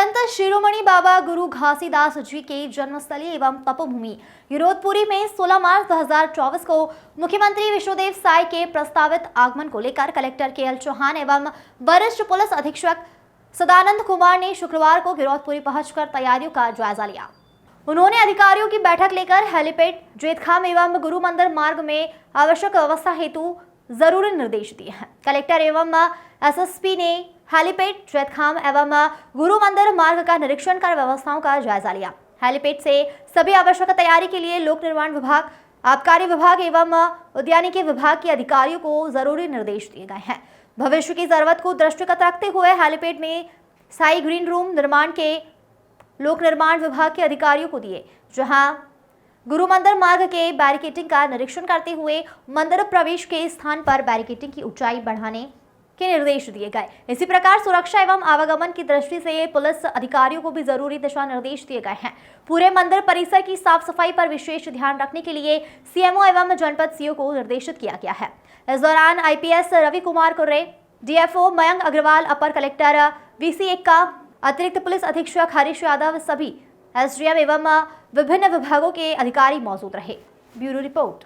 संत शिरोमणि बाबा गुरु घासीदास जी के जन्मस्थली एवं तपोभूमि गिरोधपुरी में 16 मार्च 2024 को मुख्यमंत्री विष्णुदेव साय के प्रस्तावित आगमन को लेकर कलेक्टर के.एल. चौहान एवं वरिष्ठ पुलिस अधीक्षक सदानंद कुमार ने शुक्रवार को गिरोधपुरी पहुंचकर तैयारियों का जायजा लिया। उन्होंने अधिकारियों की बैठक लेकर हेलीपैड, जेतखाम एवं गुरु मंदिर मार्ग में आवश्यक व्यवस्था हेतु जरूरी निर्देश दिए हैं। कलेक्टर एवं एसएसपी ने हेलीपैड, जेतखाम एवं गुरु मंदिर मार्ग का निरीक्षण कर व्यवस्थाओं का जायजा लिया। हेलीपैड से सभी आवश्यक तैयारी के लिए लोक निर्माण विभाग, आबकारी विभाग एवं उद्यानिकी विभाग के अधिकारियों को जरूरी निर्देश दिए गए हैं। भविष्य की जरूरत को दृष्टिगत रखते हुए हेलीपैड में साई ग्रीन रूम निर्माण के लोक निर्माण विभाग के अधिकारियों को दिए, जहां गुरु मंदिर मार्ग के बैरिकेटिंग का निरीक्षण करते हुए मंदिर प्रवेश के स्थान पर बैरिकेटिंग की ऊंचाई बढ़ाने के निर्देश दिए गए। इसी प्रकार सुरक्षा एवं आवागमन की दृष्टि से पुलिस अधिकारियों को भी जरूरी दिशा निर्देश दिए गए हैं। पूरे मंदिर परिसर की साफ सफाई पर विशेष ध्यान रखने के लिए सीएमओ एवं जनपद सीओ को निर्देशित किया गया है। इस दौरान आईपीएस रवि कुमार कुर्रे, डीएफओ मयंक अग्रवाल, अपर कलेक्टर VC1 का अतिरिक्त पुलिस अधीक्षक हरीश यादव, सभी एसडीएम एवं विभिन्न विभागों के अधिकारी मौजूद रहे। Bureau report.